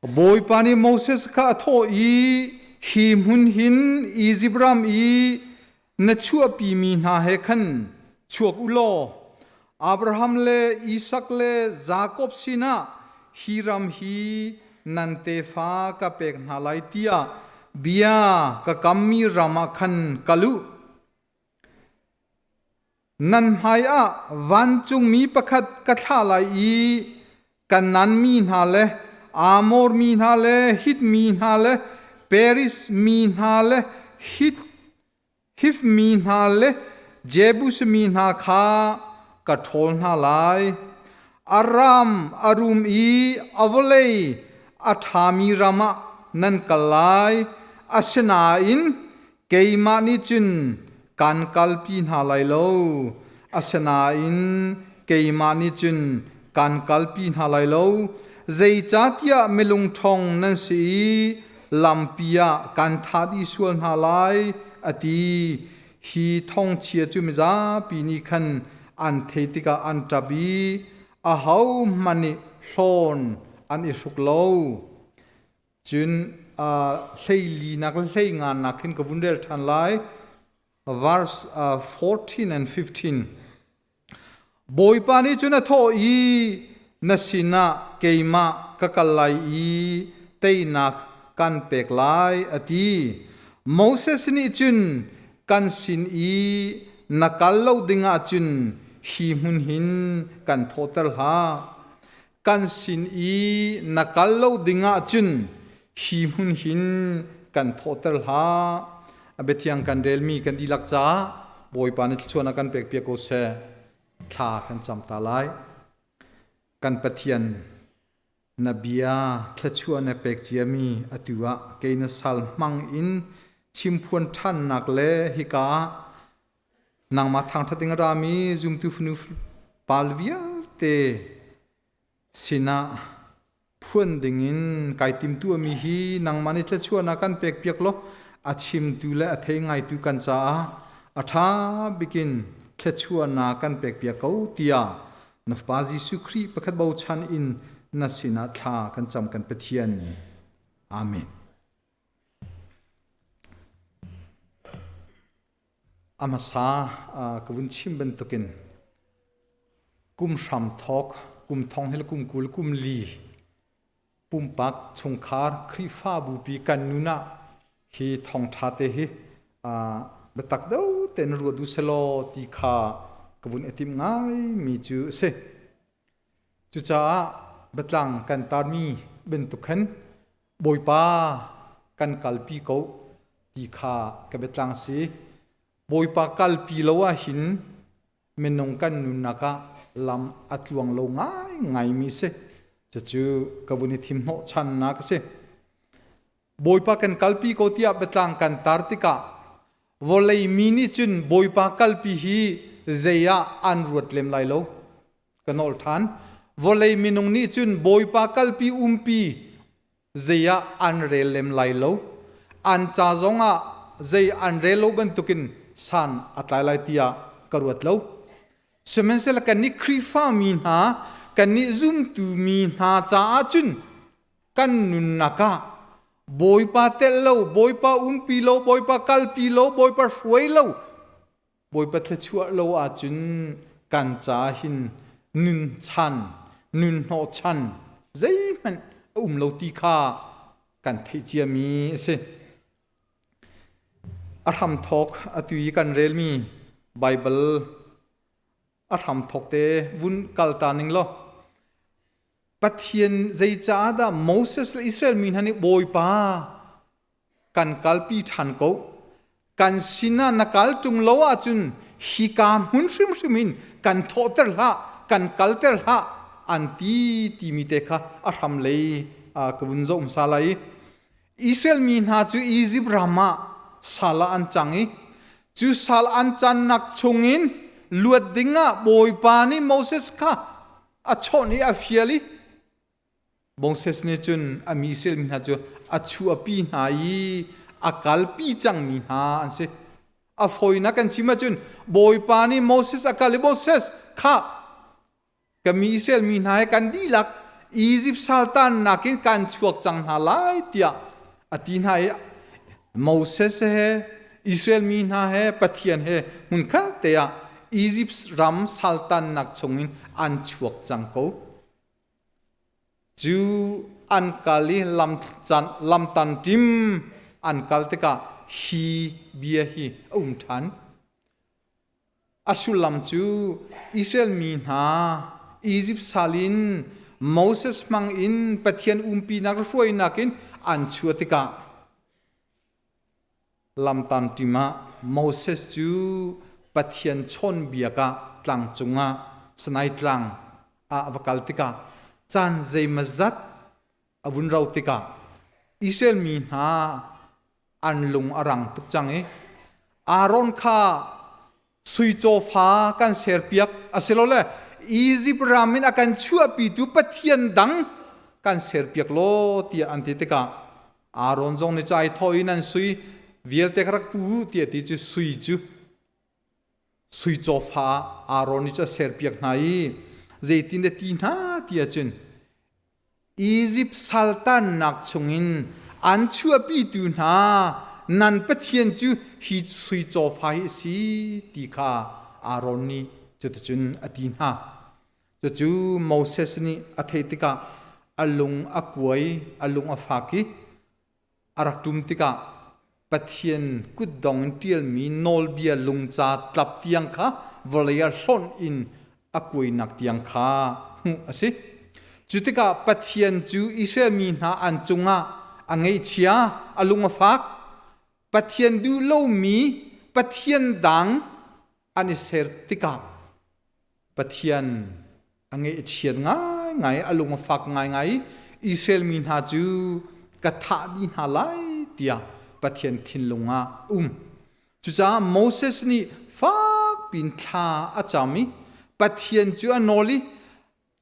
boy pani Moses ka tho i him hun hin Izibram i na chua pi mi na he khan chuak ulo Abraham le Isaac le Jacob sina hiram hi nante fa ka pek na lai tia bia ka kammi rama khan kalu nan hai a van chung mi pakhat ka thla lai i kan nan mi na le Amor mi na le hit mi na le Paris mi na le hif mi na le Jebus mi na kha ka thol na lai Aram arum i avolei athami rama nan kalai asena in keima ni chun kan kalpi na lai lo asena in keima ni chun kan kalpi na lai lo zai chatia melung thong nan si lampia kan thadi sual na lai ati hi thong chia chu miza pini khan an theitika an tabi a hau mani hlon an isuk lo chun hleili nak hlei nga nakin ka vundel than lai verse 14 and 15 boy pani chuna tho i nasina keima kakalai i teinak kan pek lai ati Moses ni chun kan sin i nakallo dinga chun hi mun hin kan thotal ha kan sin i nakallo dinga chun hi mun hin kan thotal ha abetiang kan delmi kan dilak cha boy pani chuana kan pek pek ko se tha kan cham ta lai kan pathian nabia thachua na pek chiami atua keina sal mang in chimphun than nak le hika nangma thang thating rami zum tu fnu palvia te sina phun dingin kaitim tu mi hi nangmani thachua na kan pek pek lo achim tu le athei ngai tu kan cha atha bikin thachua na kan pek pek ko tia nafpazi sukri pakhat bau chan in nasina tha kan cham kan pathian amen amasa kavun chim ben tokin kum sham thok kum thong hel kum kul kum li pum pak chungkhar khri fa bu pi kan nuna hi thong tha te hi betak do ten ru du selo ti kha kavun etim ngai mi chu se chu cha betlang kan tarmi ben tukhan boipa kan kalpi ko ti kha ka betlang si boipa kalpi lowa hin menong kan nunaka lam atluang lo ngai mi se chu kavuni thim no chan na ka se boipa kan kalpi ko tia betlang kan tartika volei mini chun boipa kalpi hi zeya an ruat lem lai lo kanol than volei minung ni chun boipa kalpi umpi zeya an rel lem lai lo an cha zonga zei an rel lo ban tukin san atlai lai tia karuat lo semensel kan ni khrifa min ha kan ni zum tu min ha cha chun kan nun naka boipa tel lo boipa umpi lo boipa kalpi lo boipa hruai lo boipa thachua lo a chun kan cha hin nun chan nun ho chan zai man lo ti kha kan thei chia mi se atham thok atui kan rel mi bible atham thok te vun kal ta ning lo pathian zai cha da Moses le Israel min hani boipa kan kalpi than ko kan sina nakal tung lo a chun hi kam hun shim kan thoter la kan kalter ha anti timite kha atham le kavun zo salai Israel min ha chu Egypt rama sala an changi chu sal an chan nak chungin luat dinga boipa ni Moses kha achoni afiali Moses ne chun ami Israel min ha chu achu api nai akal pi chang mi ha anse afoina kan chima chun boipa ni Moses akal Moses kha kami Israel min hai kan dilak Egypt saltan nakin kan chuak chang halai tia atin hai Moses he Israel min ha he pathian he mun kha tia Egypt ram saltan nak chungin an chuak chang ko ju an kali lam tan tim an kal te ka hi bia hi than asulam chu Israel min ha Egypt salin Moses mang in pathian pi nak ruai nakin an chuatika lam tan tima Moses chu pathian chon biaka tlang chunga sanai tlang avakal tika chan zai mazat avun rau tika Israel min ha anlung arang tuk change Aaron kha sui cho fa kan ser piak aselole Egypt ramin akan chua pi tu pathian dang kan ser piak lo tia antitika Aaron jong ni chai thoi nan sui viel te krak pu tia ti chu sui cho fa Aaron ni cha ser piak nai zeitin de tin ha tia chen Egypt sultan nak chungin an chua pi tu na nan pathian chu hi sui cho fa hi si ti kha Aaron ni chu chun atin ha chu Moses ni atheitika alung akwai alung afaki araktum tika pathian kudong tial mi nol bia lung cha tlap tiang kha volia son in akwai nak tiang kha ase chutika pathian chu Israel mi na an chunga angai chia alung afak pathian du lo mi pathian dang ani ser tika pathian angai chian ngai alung afak ngai Israel min ha chu katha din halai tia pathian thin lunga chucha Moses ni fak bin tha achami pathian chu anoli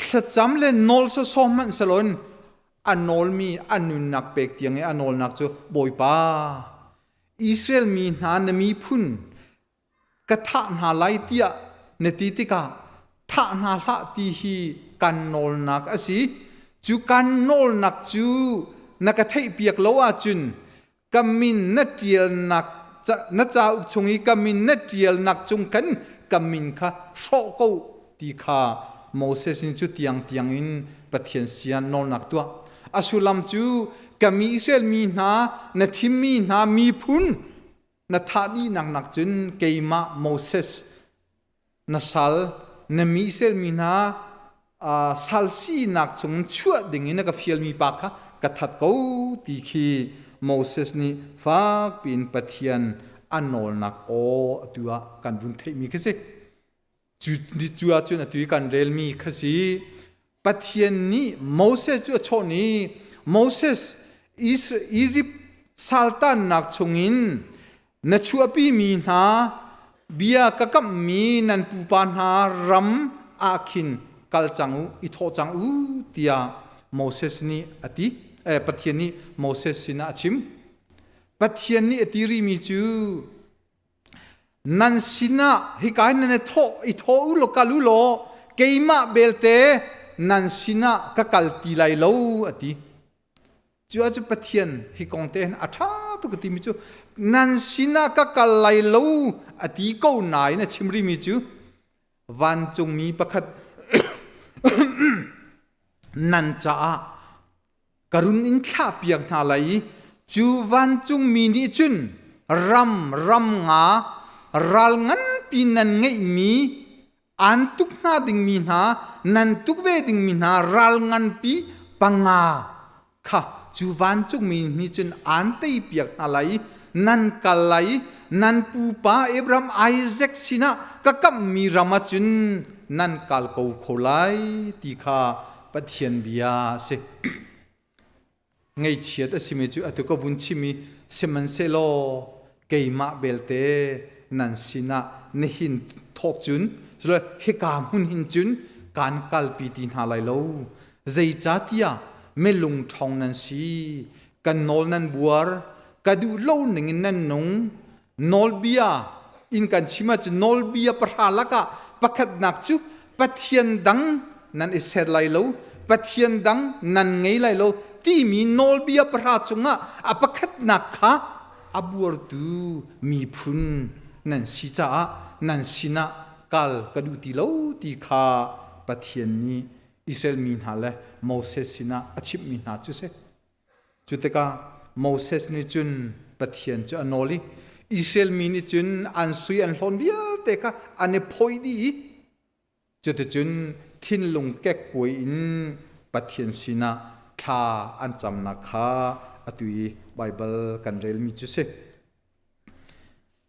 thacham le nol so soman salon anol mi anun nak pek tiang e anol nak chu boi pa Israel min ha na mi phun katha na lai tia netitika tha na la ti hi kan nol nak asi chu kan nol nak chu nakathei piak lowa chun kamin na tiel nak na cha chungi kamin na tiel nak chung kan kamin kha so ko ti kha Moses in chu tiang in pathian sian nol nak tua asulam chu kami Israel mi na thim mi na mi phun na thadi nak chun keima Moses na sal na mi Israel mi na salsi nak chung chua dingin na ka fiel mi pa kha kathat ko ti khi Moses ni fak pin pathian anol nak o atua kan vun thei mi khase chua chu na tui kan rel mi khasi pathian ni Moses chu choni Moses Egypt sultan nak chungin na chua pi mi na bia kakam mi nan pu pa na ram akhin kal changu I tho changu tia Moses ni ati pathian ni Moses sina achim pathian ni atiri mi chu nan sina hikai nan I tho u lo kalu lo keima belte nan sina ka kalti lai lo ati chu chu pathian hi kongten atha tu ka ti mi chu nan sina ka kal lai lo ati ko nai na chimri mi chu van chung mi pakhat nan cha karun in kha piak na lai chu van chung mi ni chun ram nga ral ngan pi nan ngai mi an tuk na ding mi na nan tuk ve ding mi na ral ngan pi panga kha chu van chung mi ni chun an tei piak na lai nan kalai nan pu pa Abraham Isaac sina ka kam mi rama chun nan kal ko kholai ti kha pathian bia se ngay chiat asimi chu atuka vunchimi seman selo keima belte nan sina nehin thok chun chula hekam hun hin chun kan kalpi tin halai lo zei chatia melung thong nan si kan nol nan buar kadu lo ningin nan nong nol bia in kan chima chu nol bia parhalaka pakhat nak chu pathian dang nan iser lai lo ปะเทียนดังนันไงไลโลที่มีโนลเบียประชงะอปคัดนักค่ะอับวรดูมีพุนนันสิจ้านันสินะกัลกดูติโลตีขาปะเทียนนี้อิสราเอลมีนาเลโมเสสสินะอชิบมีนาจุเซจุดเตกาโมเสสนี่จุนปะเทียนจุอนอลีอิสราเอลมีนี่จุนอันซุยอันหลอนเบียเตกาอันเนพอยดีจุดจุนทินลงแก้กวยอินปะเทียนสินะทาอันจำนักขาอตุยไบเบิลกันเรลมีจุเซ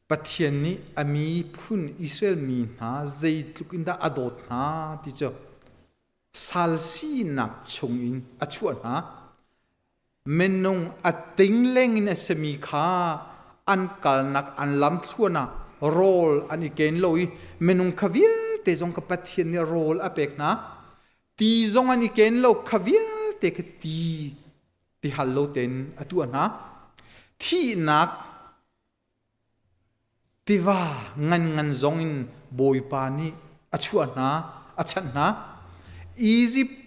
ปะเทียนนี้อามีพุนอิสราเอลมีนาเจตุกินดาอดอดนาที่จะสัลซีนักชงอินอชวนนะเมนงอัติงเลงอินเสมีขาอันกัลนักอันล้ำทั่วนะโรลอันอีเกนโลยเมนงขวิลเตจงกับปะเทียนนี่โรลอเปกนะตีจงอันอีเกนโลขวิลเตกตีฮัลโลเตนอตัวนะที่นักที่ว่างันจงอินบอยปานีอชวนนะอชันนะอียิปต์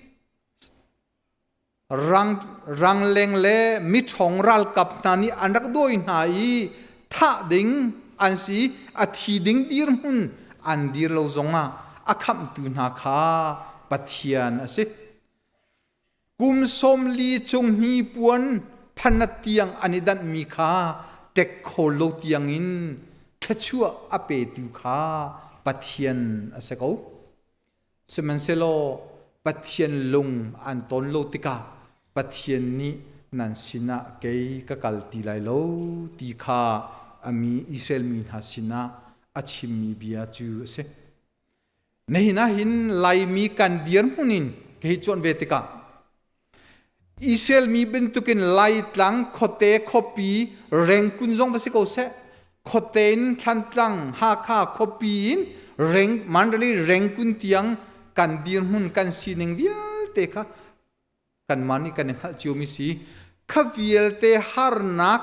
รังเลงเล่มิทองรัลกับนานีอันรักด้วยนายท่าดิงอันสีอาทิดิงดีรมุนอันดีรเราจงอาคำตุนาคาปัทยานสิกุมสมลีจงฮีปวนพันเตียงอันนี้ดันมีคาเด็กโคโลเตียงอินขชัวอเปตุคาปัทยานสิเขาสมันเซโลปะเทียนลงอันตนโลติกาปะเทียนนี้นันสินะเกยกะกัลติไลโลตีขาอามีอิสราเอลมีนาสินะอาชิมีเบียจูเซในหินะหินไลมีกันเดียร์มุนินเกยจวนเวติกาอิสราเอลมีเป็นตุกินไลตังโคเตโคปีเร่งกุนจงภาษิโกเซโคเตนขันตังฮาคาโคปีนเร่งมันเลยเร่งกุนเตียงกันดีร์มุนกันสีหนึ่งเวียลเตคะกันมันนี่กันเนี่ยจิวมิสีขวิลเตฮาร์นัก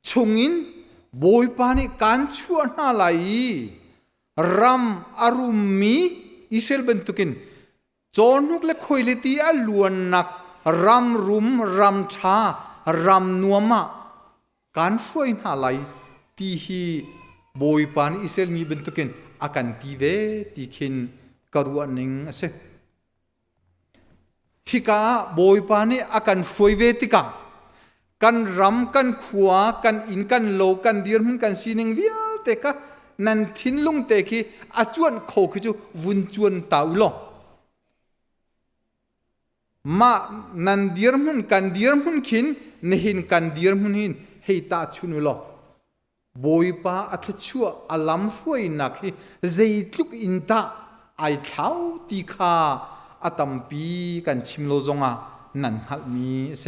ชงอินบอยปานี่กันชวนอะไรรัมอารุมีอิสราเอลเป็นตุกินจอนุกเล็กคุยเลตีอลวนนักรัมรุมรัมชารัมนัวมาการช่วยอะไรที่ฮีบอยปานี่อิสราเอลมีเป็นตุกินอาการทีเวที่ขินกรัวนิงเสฮิกาบอยปานี่อาการฟวยเวติกากันรำกันขวากันอินกันโลกันเดียร์มันกันสีนิงเวียเตกะนันทินลุงเตกีอาจวนโคคือจูวุนจวนตาอุลมานันเดียร์มันกันเดียร์มันขินเนหินกันเดียร์มันหินเฮตาชุนุลบอยปาอัตชัวอลัมฟวยนักฮิเจตุกอินตาไอเท้าตีขาอาตัมปีกันชิมโลจงานันฮัลมีเส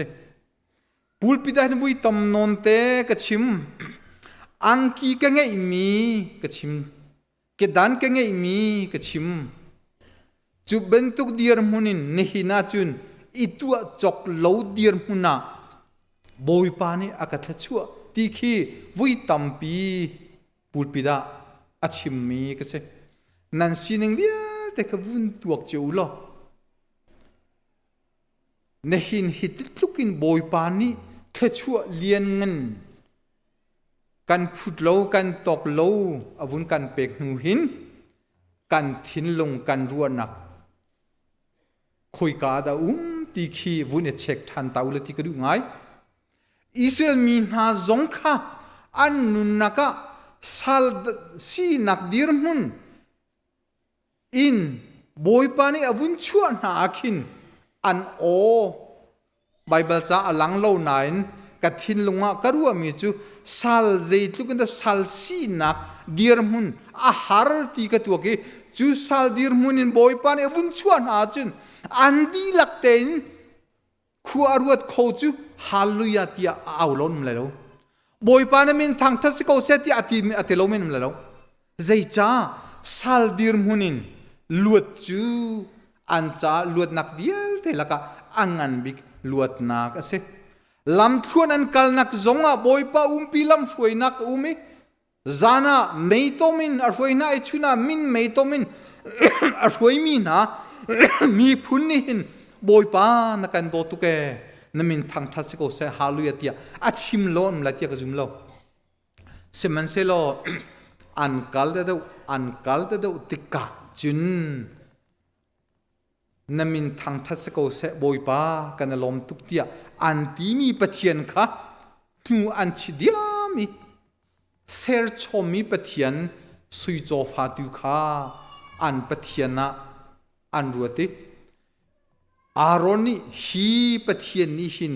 ปูลปิดานุยตำนนเตกชิมอังกีกังเงยมีกชิมเกดันกังเงยมีกชิมจุบันตุกเดียร์มุนินเนหินาจุนอิตัวจกโลเดียร์มุนาบอยปานีอากาศชัวตีขีวุยตัมปีปูลปิดาอาชิมมีกเสนันสีนึงเวียแต่ก็วุ่นตัวเจ้าล้อเนหินหิตลุกินบอยปานีเทชัวเลียนเงินกันพุดโลกันตกโลอาวุนกันเปกหูหินกันทิ้นลงกันรัวหนักคุยกาดาตีขีวุนเช็คทันตาอุลติกดูง่ายอิสราเอลมีนาจงค่ะอันนุนนักสัลสีนักดีรมุนอินบอยปานีอาวุนชวนหาคินอันโอไบเบิลจะอลังโลนายน์กัดทินลงกรัวมีจูสัลเจตุกันแต่สัลสีนักดีรมุนอาหารตีกตัวกีจูสัลดีรมุนอินบอยปานีอาวุนชวนหาจุนอันดีลักเต็นขัวอรวดโคจูฮัลลุยาตีอาลอนมแล้วบอยปานีมินทางทัศกเสติอติโลมินมแล้วเจจ้าสัลดีรมุนินลวดจูอันจ้าลวดนักเดียลเทลักอังอันบิกลวดนักเสลำทวนอันกัลนักจงอ่ะบอยป้าปีลำช่วยนักมิจานะไม่โตมินช่วยน่าไอชุนามินไม่โตมินช่วยมีนะ มีพุนนี่หินบอยป้านักการโดตุกเกนมินทางทัศกเสฮาลุยเตียอาชิมโลมละเตียกจุมโลเสมันเซโลอันกัลเดดติกาจุนนมินทางทัศกเสบอยป้ากันลมตุกเตียอันที่มีปะเทียนค่ะทูอันชิดยามีเซอร์ชอมีปะเทียนสุยโจฟาดูค่ะอันปะเทียนนะอันรัวติอารอนี่ฮีปะเทียนนี่หิน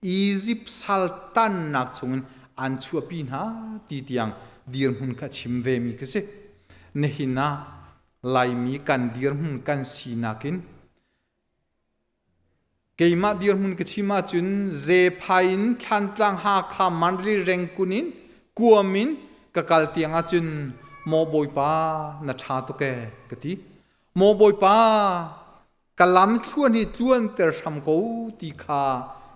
อียิปต์ซัลตันนักชงอันชัวปีนาตีเตียงดีร์มุนกัชิมเวมีกษเนหินาไลมีกันดีร์มุนกันสีนักินเกยมาดีร์มุนกัชิมาจุนเจพายน์ขันตังหาขามันรีเร่งกุนินกัวมินกะกัลเตียงอาจุนโมบอยป้านัชาตุเกกติโมบอยป้ากะลำชวนนี่ชวนเตอร์ชัมกูตีขา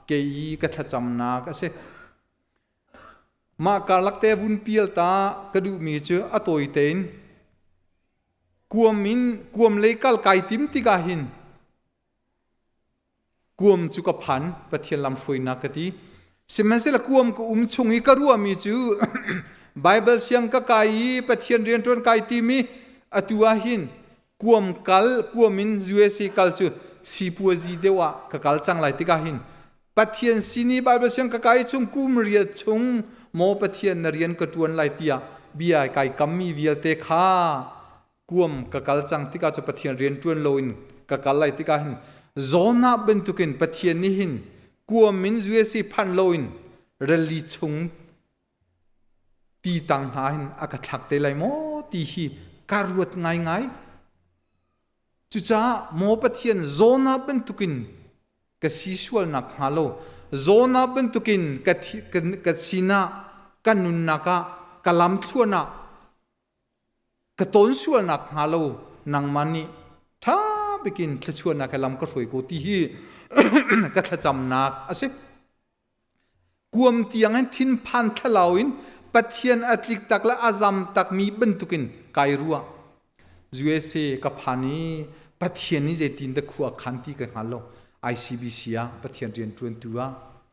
เกยกะทะจำนากะเสมาการลักเตวุนเปียลตากระดูมีเจออตอยเตนกวมเลกัลไกติมติกาหินกวมจุกพันปะเทียนลำฟวยนักตีสิมันเสละกวมก็ชงอีกรัวมีจูไบเบิลเสียงกะไกปะเทียนเรียนจนไกติมีอตัวหินกวมมินยูเอซีกัลจูสีปัวจีเดวะกะกัลจังไลติกาหินปะเทียนสินีไบเบิลเสียงกะไกชงกุมเรียชงโมปะเทียนนเรียนกระตวนไลเตียบีไอไกกัมมีเวียเตคากวมกะกัลจังติกาจุปะเทียนเรียนตวนโลอินกะกัลไลติกาหินโซนาเบนตุกินปะเทียนนี่หินกวมมินยูเอซีพันโลอินเรลีชงตีตังหาหินอากาศทักเตไลโมตีฮีการวดง่ายจุจ้าโมปะเทียนโซนาเบนตุกินกะซีชวลนักฮาโลโซนาเบนตุกินกะซีนากันนุนนักกะลำชวนะกะต้นชวลนักฮาโลนังมันนี่ท้าไปกินทชวลนักกะลำก็สวยกูตีฮีกะทะจำนักอาศัยกวมเตียงให้ทิ้นพันทะลาวินปะเทียนอัตลิกตักและอาซัมตักมีเบนตุกินไกรัวยูเอสเอกับพานีปะเทียนนี่จะตินตะขัวขันตีกันฮัลโหล ICBC ปะเทียนเรียนจวนตัว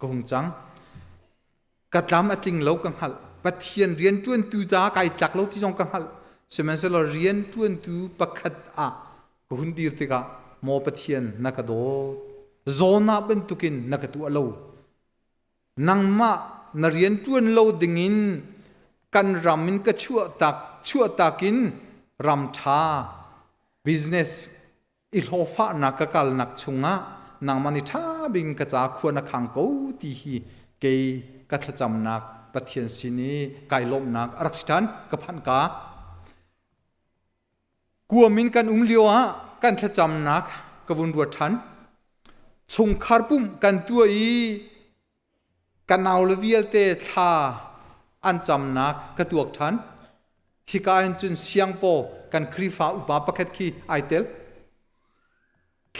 ก็คงจังกัดลำอัติงโลกังฮัลปะเทียนเรียนจวนตัวจ้าไกจักโลที่จงกังฮัลเสมัยเราเรียนจวนตัวปะขัดก็หุ่นดีติกะโมปะเทียนนักโดโซนาเป็นตุกินนักตัวโลนังมานเรียนจวนโลดิงินกันรามินก็ชั่วตักินรำชา business อิโลฟ้านักกัลนักชงะนางมันนิท่าบิงกระจาควรนักขังกูตีฮีเกยกัทจำนักปะเทียนสินีไกลมนักรักษากับพันกากลัวมินกันเลียวกันทจำนักกวนรัวทันชงคาร์ปุ่มกันตัวกันเอาเลวิเอลเตทาอันจำนักกระตัวทันฮิกาอินจุนเสียงโปกันครีฟ้าอุปาปะเกตคีไอเตล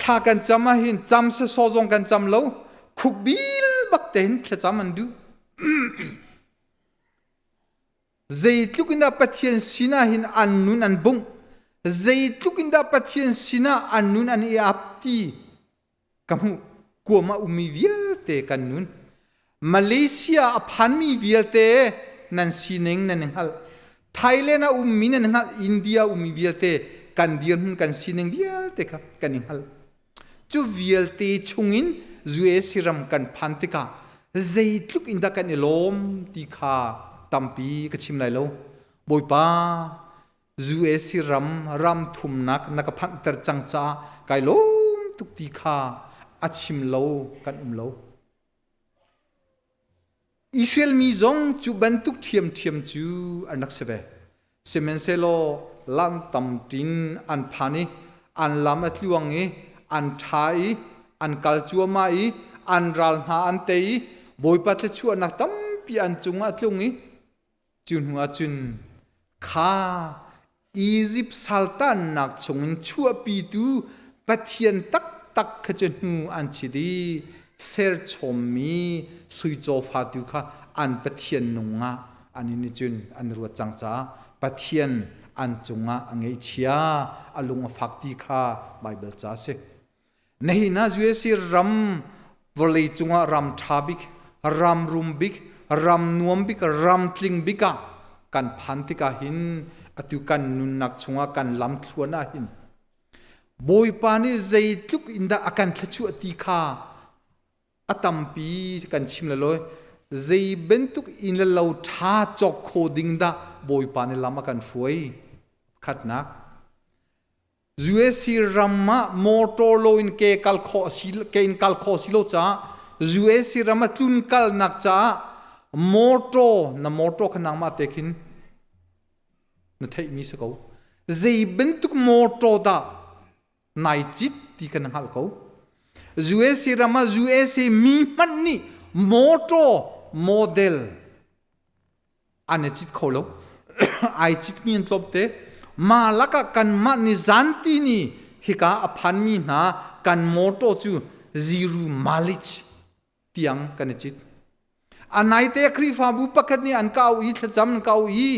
ข้ากันจำมาหินจำเสโซจงกันจำโลคุกบิลบักเตนแค่จำมันดูเจตุกินดาปะเทียนสินาหินอันนุนอันบุงเจตุกินดาปะเทียนสินาอันนุนอันเออับตีกัมหูกัวมาอุมีวิลเตกันนุนมาเลเซียอพันมีวิลเตนันสิเนงนันฮัลไทยแลนด์อุมีนันฮัลอินเดียอุมีวิลเตกันเดียนกันสิเนงวิลเตครับกันนิฮัลจูวิลเตชงอินจูเอสิรัมกันพันติกาเจตุกินดากันเอลมติคาตัมปีกชิมไลโลบอยป้าจูเอสิรัมทุมนักพันตรจังจ้าไกลโลมตุกติคาอัชิมโลกันโลอิสราเอลมีจงจูบันตุกเทียมจูอันนักเสเวเซเมนเซโลลันตัมตินอันพานีอันลามอัตลวงอันทายอันกัลจัวมาอันรัลนาอันเตยบอยปัตเลชัวนักตัมปีอันจุงอัตลวงจุนหัวจุนข้าอียิปต์ซัลตันนักชงชัวปีตูปะเทียนตักขจนูอันชิดีเซอร์ชมมีสุยโจฟาดูค่ะอันปะเทียนนงอันนี้จุนอันรัวจังจ้าปะเทียน อันจงอังเอเชียอลุงฟักตีข้าไบเบิลจ้าเสนี่นะจูเอซีรัมวลีจงรัมทาบิกรัมรุมบิกรัมนวมบิกรัมทลิงบิกะกันพันติกาหินอตุกันนุนนักจงกันลำทวนอาหินบอยปานีใจทุกอินดาอาการขจุอติข้าอตัมปีกันชิมละลอยใจเป็นทุกอินละเราท้าจอกโคดิงดาบอยปานีลำกันฟวยขัดนักจูเอซีรัมมาโมโตโลอินเกคัลโคซิลเกอินคัลโคซิโลจ้าจูเอซีรัมมาตุนคัลนักจ้าโมโตนะโมโตขนังมาเตคินนั่นไทยมีสักเขาใจเป็นทุกโมโตดานายจิตที่กันหัลเขาจูเอซีรามาจูเอซีมีมันนี่โมโตโมเดลอันนี้จิตเขาแล้วไอจิตมีนทบเตมาลักกันมันนี่จันทีนี่ฮิกาอภันมีนากันโมโตจูซีรูมาลิชเตียงกันจิตอันไหนเตะครีฟาบุปกัดนี่อันเก่าอีทจำเก่าอี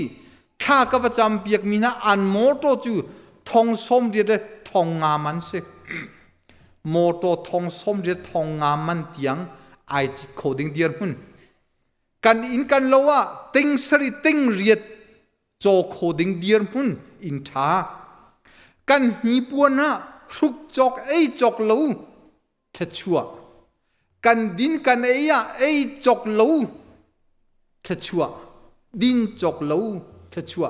ข้าก็ประจำเปียกมีนาอันโมโตจูทองสมเดียดทองงามันเสโมโตทองสมเดียดทองงามันเตียงไอจิตโคดิงเดียร์หุ่นกันอินกันโลว่าติงสริติงเรียดโจโคดิงเดียร์หุ่นอินท้ากันฮีปวนะสุกจอกไอจอกโลเทชัวกันดินกันเอยไอจอกโลเทชัวดินจอกโลเทชัว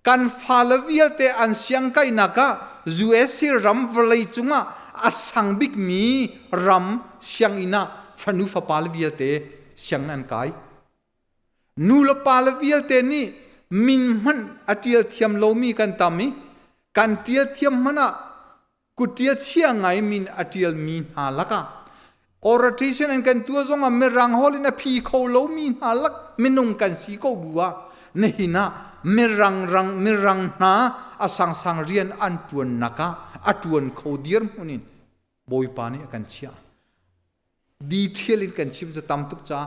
กันฟาลวิลเตอันเสียงไกนักะจูเอซีรัมวลัยจุงะอาสังบิกมีรัมเสียงอินะฟนุฟาปาลวิลเตเสียงนันไกนูลปาลวิลเตนี่มินมันอติลเทียมโลมีกันตามีกันเทียเทียมมันอะกุเทียเชียงไงมินอติลมีหาลักะออร์ทิชันอันกันตัวจงอะเมรังฮอลินะพีเขาโลมีหาลักมินุงกันสีเขาบัวนี่นะมิรังนาอาสังเรียนอันตวนนักะอัตวนเขาเดียร์มุนินบอยปานีกันเชียดีเทลินกันชิมจะตามทุกจ้า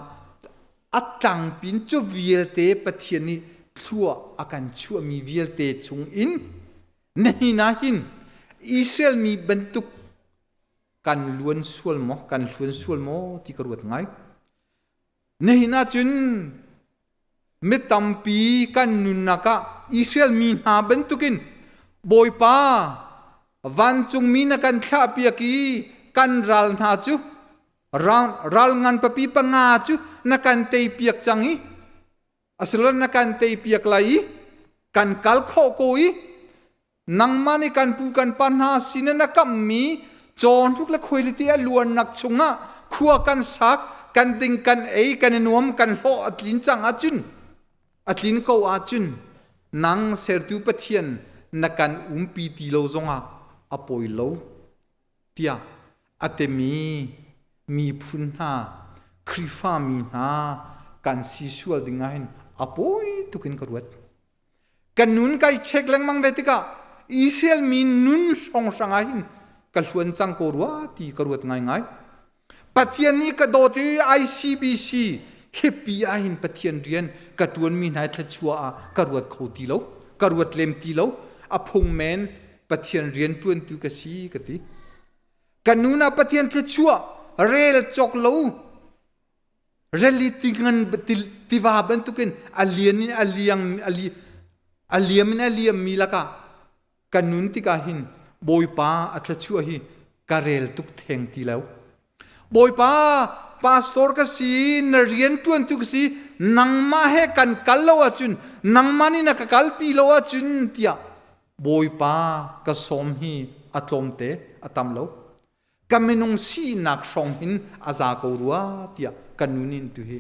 อัตตังปินจูวิลเตปะเทียนีชัวอากันชัวมีวิลเตจงอินนี่นะหินอิสราเอลมีบรรทุกกันล้วนส่วนหมอกันล้วนส่วนหมอที่กระวดไงนี่นะจุนเมตัมปีกันนุนนักอิสราเอลมีหาบรรทุกินบอยป้าวันจงมีนักันข้าเปียกีกันรัลนาจูรัลงานปะปีปังอาจูนักันเตยเปียกจังอีอสลนักันเตยเปียกไหลกันกัลโคโกอีนังมันกันปูกันปัญหาสินนักมีจอนทุกละคุยลิเตียล้วนนักชงะขัวกันสักกันดิงกันเอกันนวมกันโลอัดลินจังอาจุนอัดลินเขาอาจุนนังเสรตุปเทียนนักันปีตีโลจงอาอปอยโลเตียอัตมีพุนหาคริฟามีนากันซิชัวดิงาหินอปอยตุกินกรวดกันนุนไกเช็คแรงมังเวติกาอิสราเอลมีนุนสองสังหินกันชวนจังกรวดที่กรวดง่ายปัทยานี้ก็โดดที่ ICBC เฮปปี้อาหินปัทยานเรียนกระตวนมีนายทัชชัวกรวดโคตีโลกรวดเลมตีโลอพงแมนปัทยานเรียนตวนตุกสีกติกันนูนาปัทยานทัชชัวเรลจอกโลเรลิติงันติวาบันตุกินอเลียมินอเลียมมีละกะกันนุนติกาหินบอยป้าอัตชัวฮีกะเรลตุกเทงตีแล้วบอยป้าพาสตอร์กสีนเรียนตวนตุกสีนังมาเฮกันกัลโลวจุนนังมานี่นักกัลปีโลวจุนเตียบอยป้ากะสมฮีอัตลมเตอัตมโลกะเมนงสีนักสองหินอาซาโกรัวเตียกันนุนินตุเฮ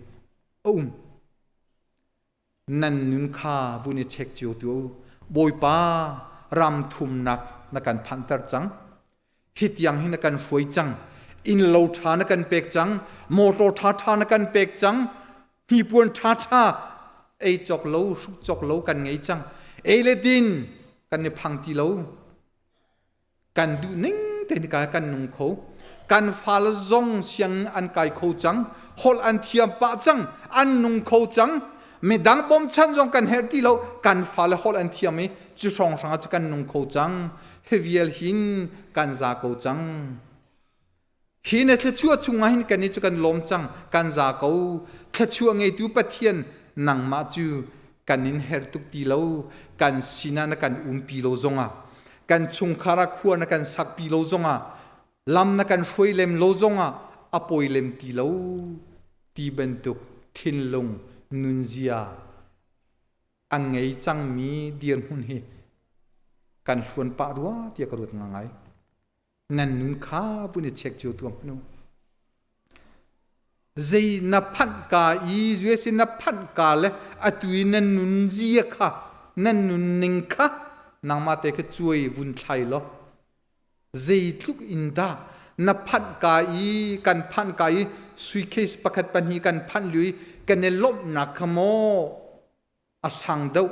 นันนุนข้าวุนิเช็คจิวตัวบอยป้ารำทุมนักกันพันตรจังฮิตยังหินักกันฟวยจังอินโลทานักกันเป็กจังโมโตทานักกันเป็กจังฮีปวนทาไอจอกโลสุกจอกโลกันไงจังเอเลดินกันในพังตีโลกันดูนิ่งแต่ในการกันนุ่งเขากันฟาลซงเสียงอันไกโคจังฮอลอันเทียมปะจังอันนุ่งเขาจัง me dang bom chan jong kan her ti lo kan fal hol an thiam me chu song sang chu kan nung kho chang hevial hin kan za ko chang hin a thchu chunga hin kan ni chu kan lom chang kan za ko thchu ngei tu pathian nang ma chu kanin her tuk ti lo kan sina na kan pi lo zonga kan chung khara khuwa na kan sak pi lo zonga lam na kan hroi lem lo zonga apoi lem ti lo ti bentuk thin long nun zia angei chang mi dian hun hi kan hluan pa ruwa tia karut ngai nan nun kha puni chek chu tuam nu zei na phan ka i juesi na phan ka le atui nan nun zia kha nan nun ning kha nang ma te ke chui vun thlai lo zei tluk in da na phan ka i kan phan ka i suitcase pakhat pan hi kan phan lui kan ne lom na khamo asang dau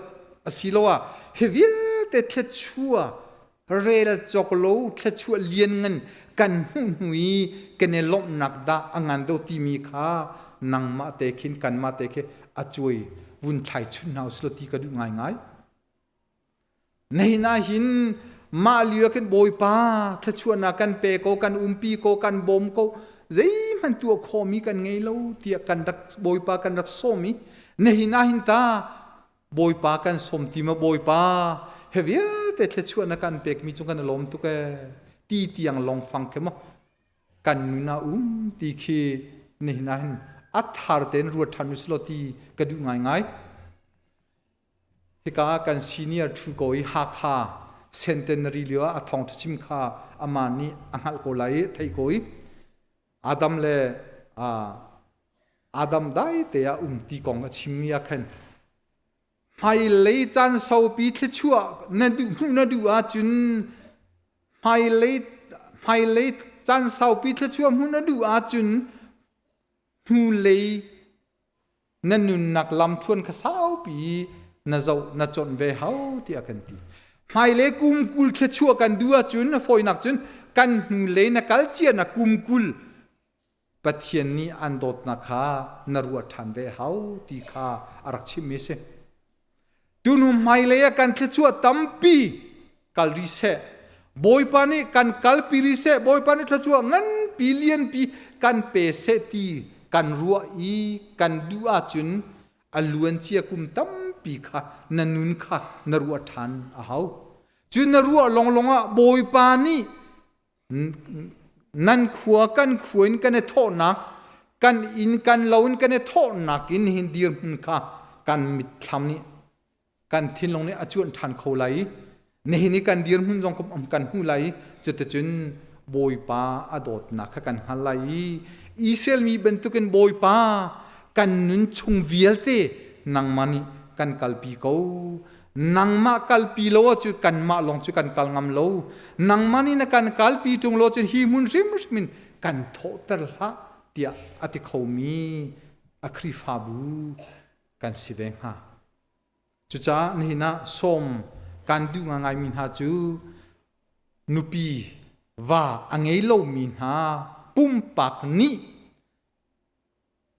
asilowa heavy te thechua rel choklo thechua lian ngan kan hui kan ne lom nak da angan do ti mi kha nang ma te khin kan ma te ke achui vun thai chun naw sloti ka du ngai ngai nei na hin ma liya ken boy pa thechua na kan pe ko kan umpi ko kan bom ko zei man tu kho mi kan ngei lo tia kan dak boy pa kan dak so mi nei na hin ta boy pa kan som ti ma boy pa hevia te thechua na kan pek mi chung kan lom tu ke ti tiang long fang ke mo kan na ti khi nei na hin athar ten ru than mi sloti ka du ngai ngai hika kan senior thu koi ha kha centenary liwa athong chim kha amani angal ko lai thai koi adam le adam dai te ya ti kong ka chim ya khan mai lei chan so pi the chua na du a chun mai lei chan so pi the chua mu na du a chun hu lei nan nun nak lam thun kha sao pi na zo na chon ve hau ti akan ti mai le kum kul the chua kan du a chun na foi nak chun kan hu le na kal chia na kum kul pathian ni andot na kha narua than ve hau ti kha arak chim mi se tunu mai le kan the chua tampi kal ri se boy pani kan kal pi ri se boy pani the chua ngan billion pi kan pe se ti kan ruwa i kan du a chun aluan chia kum tam pi kha nanun kha narua than a hau chun narua long longa boy pani nan khua kan khuin kan tho nak kan in kan laun kan tho nak in hin dir hun kha kan mit tham ni kan thin long ni achun than kho lai nei ni kan dir hun jong kom kan hu lai chut chun boy pa adot na kha kan halai isel mi bentuken boy pa kan nun chung vialte nang mani kan kalpi ko nang ma kalpi lo chu kan ma long chu kan kal ngam lo nang mani na kan kalpi tung lo chu hi mun rim min kan tho tar ha tia ati khomi akhri fa bu kan siveng ha chu cha ni na som kan du nga ngai min ha chu nupi wa angei lo min ha pum pak ni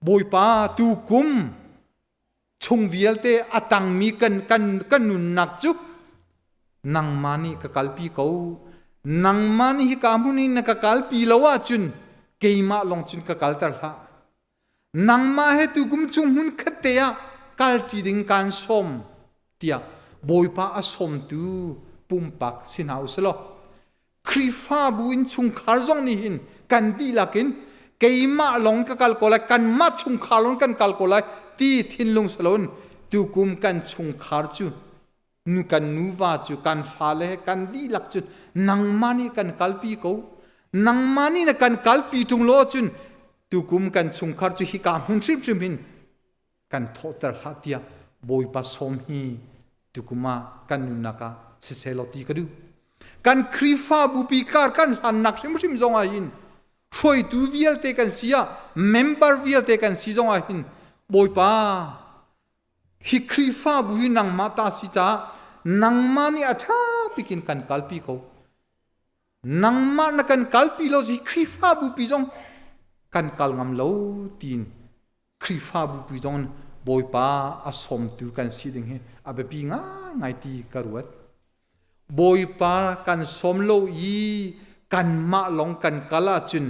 boy pa tu kum chung vialte atang mi kan nun nak chu nang mani ka kalpi ko nang mani hi kamuni na ka kalpi lawa chun keima long chun ka kaltar ha nang ma he tu kum chung hun khatea kal ti ding kan som tia boy pa a som tu pum pak sin haus lo krifa buin chung khar jong ni hin kan di lakin keima long ka kal kolai kan ma chung khalon kan kal kolai ti thin lung salon tu kum kan chung khar chu nu kan nu wa chu kan fa le kan di lak chu nang mani kan kalpi ko nang mani na kan kalpi tung lo chun tu kum kan chung khar chu hi ka hun sim sim hin kan thotar hatia boy pa som hi tu kuma kan nu naka se seloti ka du kan krifa bu pi kar kan han nak sim sim zonga hin foi tu vial te kan sia member vial te kan si zonga hin boy pa hi krifa bu hi nang mata si cha nang mani atha pikin kan kalpi ko nang ma na kan kalpi lo hi krifa bu pi jong kan kal ngam lo tin krifa bu pi jong บอยป้าอสมตูกันสิดิงเฮอเบปีง่ายไงตีกรวดบอยป้ากันสมโลยีกันมาลงกันกลาจุน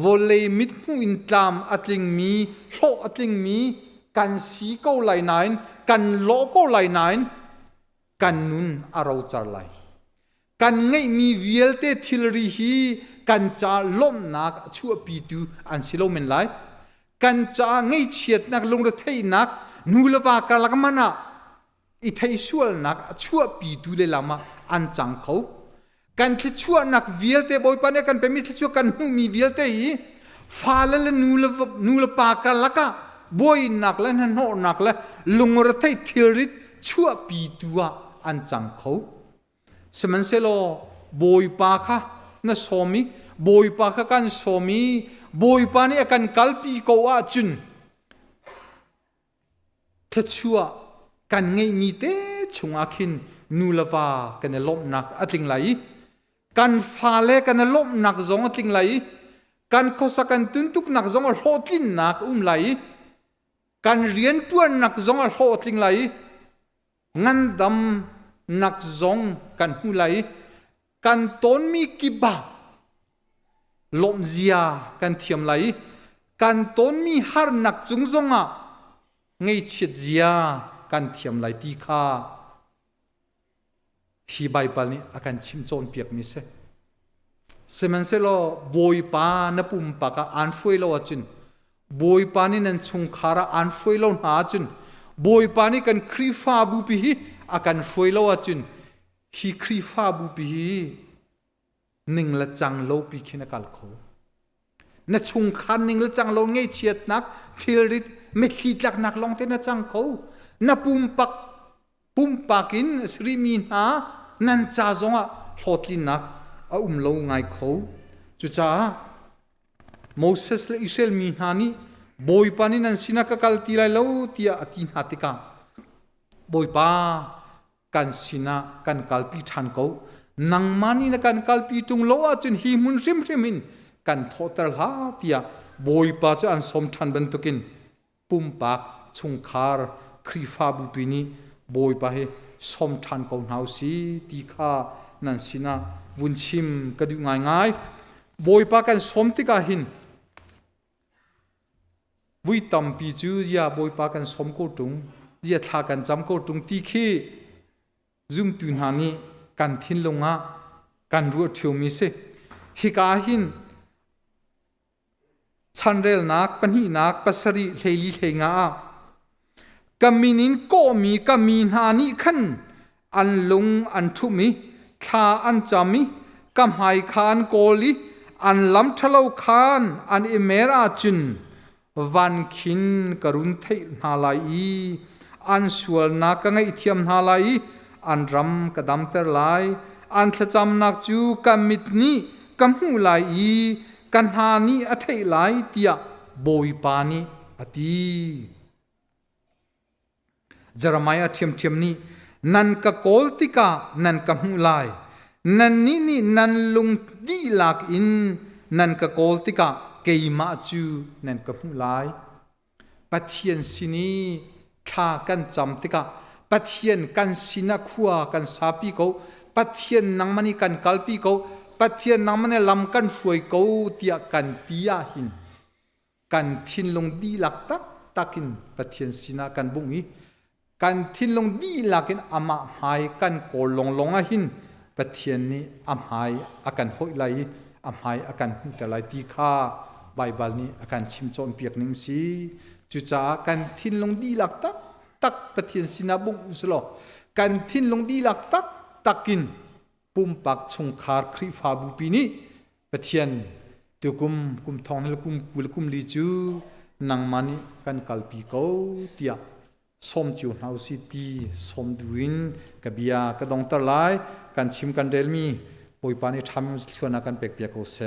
วอลเลมิดมูอินตามอัตลิงมีโลอัตลิงมีกันสีเก้าไหลนายกันโลเก้าไหลนายกันนุนอาราจาร์ไหลกันไงมีเวลเตทิลรีฮีกันจะล้มนักชั่วปีดูอันสิโลเมนไหลกันจะไงเฉียดนักลงระเทยนักนูลวากาลักมันนะอิทัยชัวนักชั่วปีดูเลลามาอันจังเขากันคิดชั่วนักเวลเตบอยปานเนี่ยกันเป็นมิตรชั่วกันหูมีเวลเตอีฟ้าและนูลปากาลักะบอยนักและนันโหนักและลงระเทยทิริตชั่วปีตัวอันจังเขาสมันเซโลบอยปาค่ะนั่นสามีบอยปาค่ะกันสามีบอยปานี่กันกัลปีโกอาจุนเทชัวกันไงมีเตชงอาคินนูลวากันลบนักอติงไหลกันฟ้าเล่กันลบนักจงอติงไหลกันข้อสักกันตุนทุกนักจงอโหตินนักไหลกันเรียนตัวนักจงอโหติงไหลงั้นดำนักจงกันหูไหลกันต้นมีกิบะลมเจียกันเทียมไหลกันต้นมีฮาร์นักจงอ่ะไงเฉียดเจียกันเทียมไหลตีข้าฮีไบเบิลนี่อาการชิมโจนเปียกมิเซเซมันเซโลบอยปานปุ่มปากอันฟุยโลจุนบอยปานี่นันชงคาระอันฟุยโลหาจุนบอยปานี่กันครีฟ้าบุปีฮีอาการฟุยโลจุนฮีครีฟ้าบุปีฮีหนึ่งละจังโลปีขินกัลโคนัชงคันหนึ่งละจังโลเงยเฉียดนักทิลริดไม่ขีดลักนักลองเตนัจังเขานับปุ่มปักินสรีมีนานันจ่าจงอ่ะโหดลินักโลไงเขาจุจ้าโมเสสและอิสราเอลมีนานี่บอยปานี่นันสินักกัลตีไรเลวที่อาทินหัติกาบอยปากันสินักกันกัลปีทันเขานังมานี่นักกันกัลปีจงโลอาจนหิมุนริมมินกันทอตรลาที่อาบอยปาจะอันสมทันบันตุกินปุ่มปักชงคาร์ครีฟ้าบุปินีบอยปาเฮสมทันเขาหนาวสีตีข้านันสินะวุนชิมกระดูง่ายบอยปากันสมติกาหินวิตัมปีจูยาบอยปากันสมโกตุงยาทากันจำโกตุงตีขี้ซุมตุนหานีกันทินลงอ่ะกันรัวเทียวมิเซฮิกาหินชันเรลนักปัญหานักปัสรีเฮลีเฮงากามินินก็มีกามินหานิขันอันลงอันทุมิทาอันจามิกำไฮคานโกลีอันล้ำทะเลาคานอันเอเมราจุนวันคินกรุณเทนาลายอันสวลนักไงเทียมนาลายอันรำกระดำเตอร์ลายอันขจำนักจูกามิดนี้กำหูลายกันหานีอัฐิลายเตียบอยปานีอตีจารมายาเทียมนี้นันกะโกลติกานันกำหูลายนันนี่นันลุงดีลักอินนันกะโกลติกาเกยมาจูนันกำหูลายปัทเทียนสินีข้ากันจำติกาปัทเทียนกันสินักขัวกันสาปีเขาปัทเทียนนังมันนี่กันกัลปีเขาปัทเทียนนังมันเนี่ยลำกันฟวยเขาเตียกันเตียหินกันทินลงดีลักตักินปัทเทียนสินากันบุงอีกันทินลงดีลักินอามาหายกันโกลงหินปัทเทียนนี้อาหายอากันหอยไหลอาหายอากันหุ่นแต่ไหลตีข้าไบเบิลนี้อากันชิมโจนเปียกหนึ่งสีจุจ้ากันทินลงดีลักตักปัทเทียนสินาบุงอุสโลกันทินลงดีลักตักินปุ่มปักชงคาร์ครีฟาบุปีนี้ปะเทียนตัวกุมทองและกุมลีจูนังมันกันกัลปีโกเตียสมจูนาวซิตีสมดูอินกับเบียกระดองตะไลกันชิมกันเดลมีปอยปานิทำชวนกันเปียกๆโอเซ